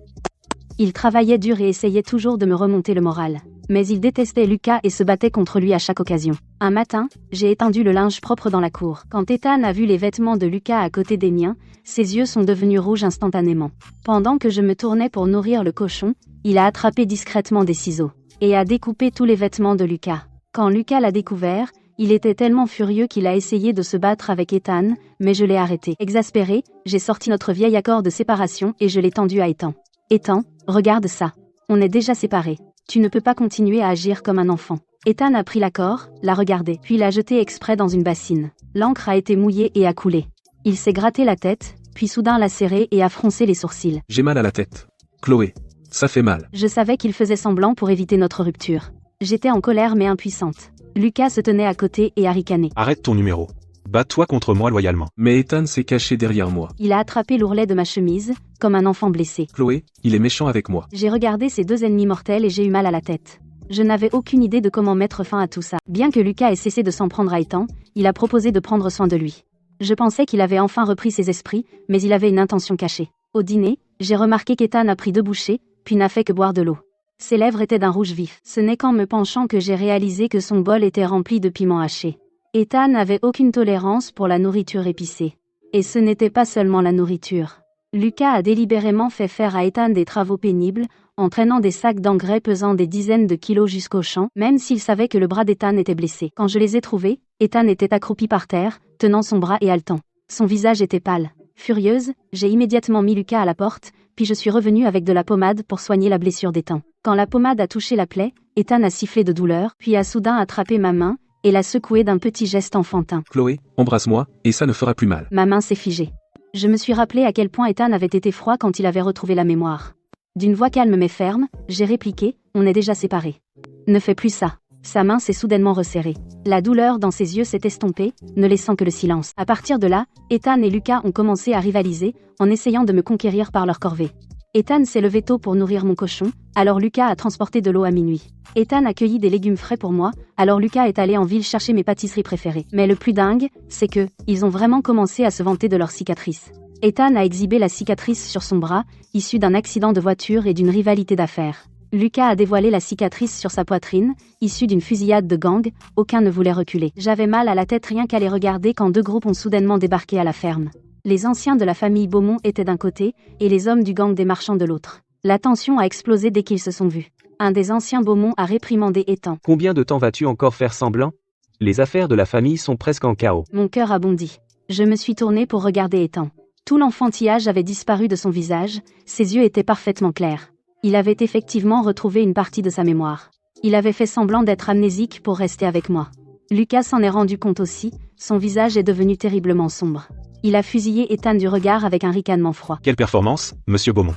Il travaillait dur et essayait toujours de me remonter le moral. Mais il détestait Lucas et se battait contre lui à chaque occasion. Un matin, j'ai étendu le linge propre dans la cour. Quand Ethan a vu les vêtements de Lucas à côté des miens, ses yeux sont devenus rouges instantanément. Pendant que je me tournais pour nourrir le cochon, il a attrapé discrètement des ciseaux et a découpé tous les vêtements de Lucas. Quand Lucas l'a découvert, il était tellement furieux qu'il a essayé de se battre avec Ethan, mais je l'ai arrêté. Exaspéré, j'ai sorti notre vieil accord de séparation et je l'ai tendu à Ethan. Ethan, regarde ça. On est déjà séparés. Tu ne peux pas continuer à agir comme un enfant. Ethan a pris l'accord, l'a regardé, puis l'a jeté exprès dans une bassine. L'encre a été mouillée et a coulé. Il s'est gratté la tête, puis soudain l'a serré et a froncé les sourcils. J'ai mal à la tête. Chloé, ça fait mal. Je savais qu'il faisait semblant pour éviter notre rupture. J'étais en colère mais impuissante. Lucas se tenait à côté et a ricané. Arrête ton numéro. Bats-toi contre moi loyalement. Mais Ethan s'est caché derrière moi. Il a attrapé l'ourlet de ma chemise, comme un enfant blessé. Chloé, il est méchant avec moi. J'ai regardé ces deux ennemis mortels et j'ai eu mal à la tête. Je n'avais aucune idée de comment mettre fin à tout ça. Bien que Lucas ait cessé de s'en prendre à Ethan, il a proposé de prendre soin de lui. Je pensais qu'il avait enfin repris ses esprits, mais il avait une intention cachée. Au dîner, j'ai remarqué qu'Ethan a pris 2 bouchées, puis n'a fait que boire de l'eau. Ses lèvres étaient d'un rouge vif. Ce n'est qu'en me penchant que j'ai réalisé que son bol était rempli de piments hachés. Ethan n'avait aucune tolérance pour la nourriture épicée. Et ce n'était pas seulement la nourriture. Lucas a délibérément fait faire à Ethan des travaux pénibles, entraînant des sacs d'engrais pesant des dizaines de kilos jusqu'au champ, même s'il savait que le bras d'Ethan était blessé. Quand je les ai trouvés, Ethan était accroupi par terre, tenant son bras et haletant. Son visage était pâle. Furieuse, j'ai immédiatement mis Lucas à la porte, puis je suis revenue avec de la pommade pour soigner la blessure d'Ethan. Quand la pommade a touché la plaie, Ethan a sifflé de douleur, puis a soudain attrapé ma main, et l'a secouée d'un petit geste enfantin. Chloé, embrasse-moi, et ça ne fera plus mal. Ma main s'est figée. Je me suis rappelé à quel point Ethan avait été froid quand il avait retrouvé la mémoire. D'une voix calme mais ferme, j'ai répliqué, on est déjà séparés. Ne fais plus ça. Sa main s'est soudainement resserrée. La douleur dans ses yeux s'est estompée, ne laissant que le silence. À partir de là, Ethan et Lucas ont commencé à rivaliser, en essayant de me conquérir par leur corvée. Ethan s'est levé tôt pour nourrir mon cochon, alors Lucas a transporté de l'eau à minuit. Ethan a cueilli des légumes frais pour moi, alors Lucas est allé en ville chercher mes pâtisseries préférées. Mais le plus dingue, c'est que, ils ont vraiment commencé à se vanter de leurs cicatrices. Ethan a exhibé la cicatrice sur son bras, issue d'un accident de voiture et d'une rivalité d'affaires. Lucas a dévoilé la cicatrice sur sa poitrine, issue d'une fusillade de gang, aucun ne voulait reculer. J'avais mal à la tête rien qu'à les regarder quand 2 groupes ont soudainement débarqué à la ferme. Les anciens de la famille Beaumont étaient d'un côté, et les hommes du gang des marchands de l'autre. La tension a explosé dès qu'ils se sont vus. Un des anciens Beaumont a réprimandé Ethan. Combien de temps vas-tu encore faire semblant? Les affaires de la famille sont presque en chaos. Mon cœur a bondi. Je me suis tournée pour regarder Ethan. Tout l'enfantillage avait disparu de son visage, ses yeux étaient parfaitement clairs. Il avait effectivement retrouvé une partie de sa mémoire. Il avait fait semblant d'être amnésique pour rester avec moi. Lucas s'en est rendu compte aussi, son visage est devenu terriblement sombre. Il a fusillé Ethan du regard avec un ricanement froid. Quelle performance, monsieur Beaumont.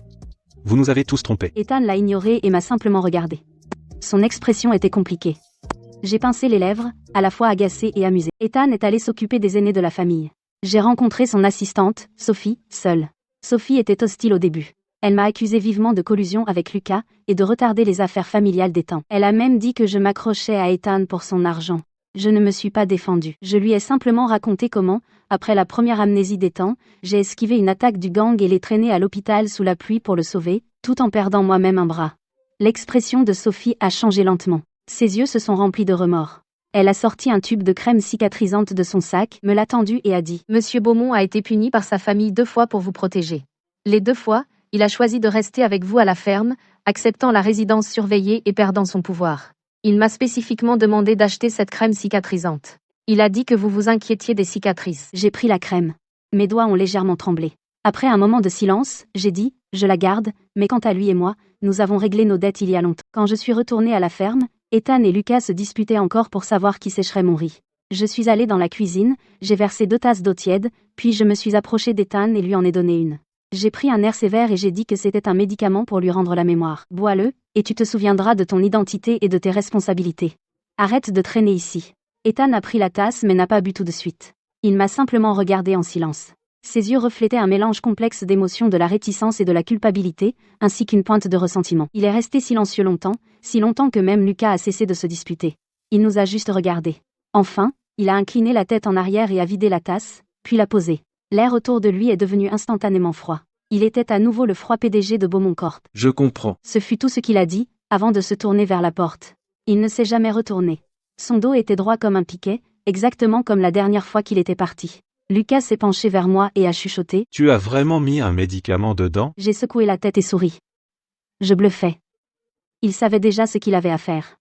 Vous nous avez tous trompés. Ethan l'a ignoré et m'a simplement regardé. Son expression était compliquée. J'ai pincé les lèvres, à la fois agacé et amusé. Ethan est allé s'occuper des aînés de la famille. J'ai rencontré son assistante, Sophie, seule. Sophie était hostile au début. Elle m'a accusé vivement de collusion avec Lucas et de retarder les affaires familiales d'Ethan. Elle a même dit que je m'accrochais à Ethan pour son argent. Je ne me suis pas défendue. Je lui ai simplement raconté comment, après la première amnésie d'Ethan, j'ai esquivé une attaque du gang et l'ai traîné à l'hôpital sous la pluie pour le sauver, tout en perdant moi-même un bras. L'expression de Sophie a changé lentement. Ses yeux se sont remplis de remords. Elle a sorti un tube de crème cicatrisante de son sac, me l'a tendu et a dit « Monsieur Beaumont a été puni par sa famille 2 fois pour vous protéger. Les 2 fois, il a choisi de rester avec vous à la ferme, acceptant la résidence surveillée et perdant son pouvoir. Il m'a spécifiquement demandé d'acheter cette crème cicatrisante. Il a dit que vous vous inquiétiez des cicatrices. » J'ai pris la crème. Mes doigts ont légèrement tremblé. Après un moment de silence, j'ai dit « Je la garde, mais quant à lui et moi, nous avons réglé nos dettes il y a longtemps. » Quand je suis retournée à la ferme, Ethan et Lucas se disputaient encore pour savoir qui sécherait mon riz. Je suis allée dans la cuisine, j'ai versé 2 tasses d'eau tiède, puis je me suis approchée d'Ethan et lui en ai donné une. J'ai pris un air sévère et j'ai dit que c'était un médicament pour lui rendre la mémoire. Bois-le, et tu te souviendras de ton identité et de tes responsabilités. Arrête de traîner ici. Ethan a pris la tasse mais n'a pas bu tout de suite. Il m'a simplement regardé en silence. Ses yeux reflétaient un mélange complexe d'émotions de la réticence et de la culpabilité, ainsi qu'une pointe de ressentiment. Il est resté silencieux longtemps, si longtemps que même Lucas a cessé de se disputer. Il nous a juste regardés. Enfin, il a incliné la tête en arrière et a vidé la tasse, puis l'a posée. L'air autour de lui est devenu instantanément froid. Il était à nouveau le froid PDG de Beaumont Corp. Je comprends. Ce fut tout ce qu'il a dit, avant de se tourner vers la porte. Il ne s'est jamais retourné. Son dos était droit comme un piquet, exactement comme la dernière fois qu'il était parti. Lucas s'est penché vers moi et a chuchoté. Tu as vraiment mis un médicament dedans? J'ai secoué la tête et souri. Je bluffais. Il savait déjà ce qu'il avait à faire.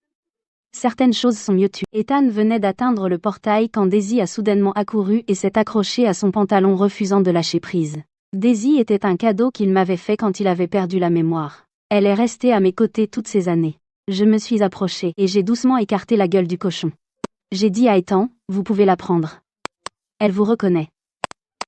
Certaines choses sont mieux tues. Ethan venait d'atteindre le portail quand Daisy a soudainement accouru et s'est accrochée à son pantalon refusant de lâcher prise. Daisy était un cadeau qu'il m'avait fait quand il avait perdu la mémoire. Elle est restée à mes côtés toutes ces années. Je me suis approchée et j'ai doucement écarté la gueule du cochon. J'ai dit à Ethan, vous pouvez la prendre. Elle vous reconnaît.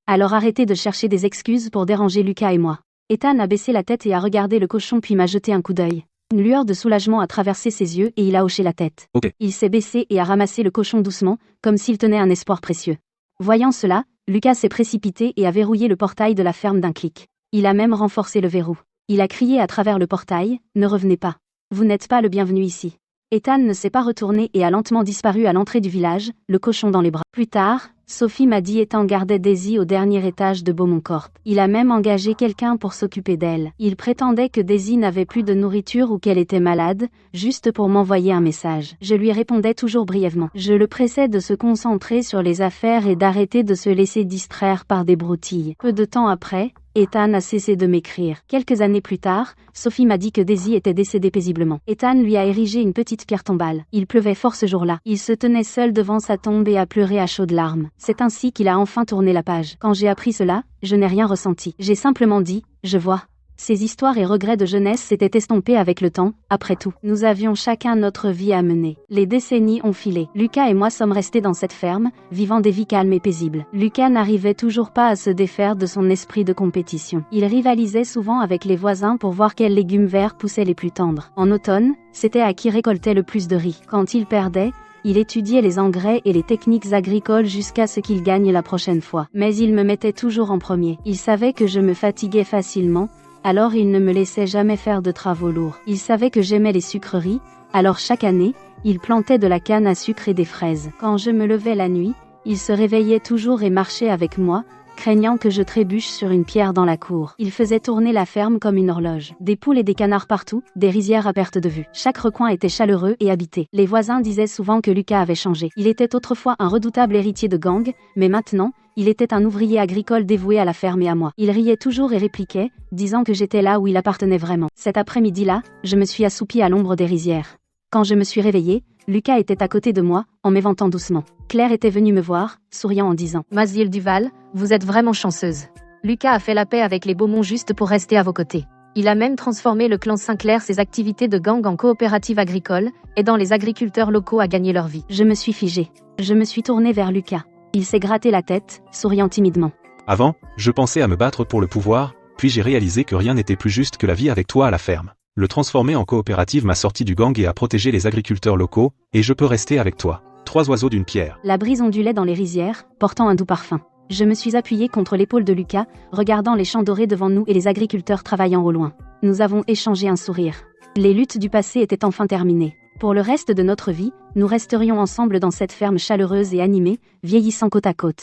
Alors arrêtez de chercher des excuses pour déranger Lucas et moi. Ethan a baissé la tête et a regardé le cochon puis m'a jeté un coup d'œil. Une lueur de soulagement a traversé ses yeux et il a hoché la tête. Ok. Il s'est baissé et a ramassé le cochon doucement, comme s'il tenait un espoir précieux. Voyant cela, Lucas s'est précipité et a verrouillé le portail de la ferme d'un clic. Il a même renforcé le verrou. Il a crié à travers le portail, « Ne revenez pas. Vous n'êtes pas le bienvenu ici. » Ethan ne s'est pas retourné et a lentement disparu à l'entrée du village, le cochon dans les bras. Plus tard, Sophie m'a dit Ethan gardait Daisy au dernier étage de Beaumont Corp. Il a même engagé quelqu'un pour s'occuper d'elle. Il prétendait que Daisy n'avait plus de nourriture ou qu'elle était malade, juste pour m'envoyer un message. Je lui répondais toujours brièvement. Je le pressais de se concentrer sur les affaires et d'arrêter de se laisser distraire par des broutilles. Peu de temps après, Ethan a cessé de m'écrire. Quelques années plus tard, Sophie m'a dit que Daisy était décédée paisiblement. Ethan lui a érigé une petite pierre tombale. Il pleuvait fort ce jour-là. Il se tenait seul devant sa tombe et a pleuré à chaudes larmes. C'est ainsi qu'il a enfin tourné la page. Quand j'ai appris cela, je n'ai rien ressenti. J'ai simplement dit, je vois. Ces histoires et regrets de jeunesse s'étaient estompés avec le temps, après tout. Nous avions chacun notre vie à mener. Les décennies ont filé. Lucas et moi sommes restés dans cette ferme, vivant des vies calmes et paisibles. Lucas n'arrivait toujours pas à se défaire de son esprit de compétition. Il rivalisait souvent avec les voisins pour voir quels légumes verts poussaient les plus tendres. En automne, c'était à qui récoltait le plus de riz. Quand il perdait, il étudiait les engrais et les techniques agricoles jusqu'à ce qu'il gagne la prochaine fois. Mais il me mettait toujours en premier. Il savait que je me fatiguais facilement, alors il ne me laissait jamais faire de travaux lourds. Il savait que j'aimais les sucreries, alors chaque année, il plantait de la canne à sucre et des fraises. Quand je me levais la nuit, il se réveillait toujours et marchait avec moi, craignant que je trébuche sur une pierre dans la cour. Il faisait tourner la ferme comme une horloge. Des poules et des canards partout, des rizières à perte de vue. Chaque recoin était chaleureux et habité. Les voisins disaient souvent que Lucas avait changé. Il était autrefois un redoutable héritier de gang, mais maintenant, il était un ouvrier agricole dévoué à la ferme et à moi. Il riait toujours et répliquait, disant que j'étais là où il appartenait vraiment. Cet après-midi-là, je me suis assoupie à l'ombre des rizières. Quand je me suis réveillée, Lucas était à côté de moi, en m'éventant doucement. Claire était venue me voir, souriant en disant « Mathilde Duval, vous êtes vraiment chanceuse. Lucas a fait la paix avec les Beaumont juste pour rester à vos côtés. Il a même transformé le clan Sinclair ses activités de gang en coopérative agricole, aidant les agriculteurs locaux à gagner leur vie. » Je me suis figée. Je me suis tournée vers Lucas. Il s'est gratté la tête, souriant timidement. Avant, je pensais à me battre pour le pouvoir, puis j'ai réalisé que rien n'était plus juste que la vie avec toi à la ferme. Le transformer en coopérative m'a sorti du gang et a protégé les agriculteurs locaux, et je peux rester avec toi. 3 oiseaux d'une pierre. La brise ondulait dans les rizières, portant un doux parfum. Je me suis appuyée contre l'épaule de Lucas, regardant les champs dorés devant nous et les agriculteurs travaillant au loin. Nous avons échangé un sourire. Les luttes du passé étaient enfin terminées. Pour le reste de notre vie, nous resterions ensemble dans cette ferme chaleureuse et animée, vieillissant côte à côte.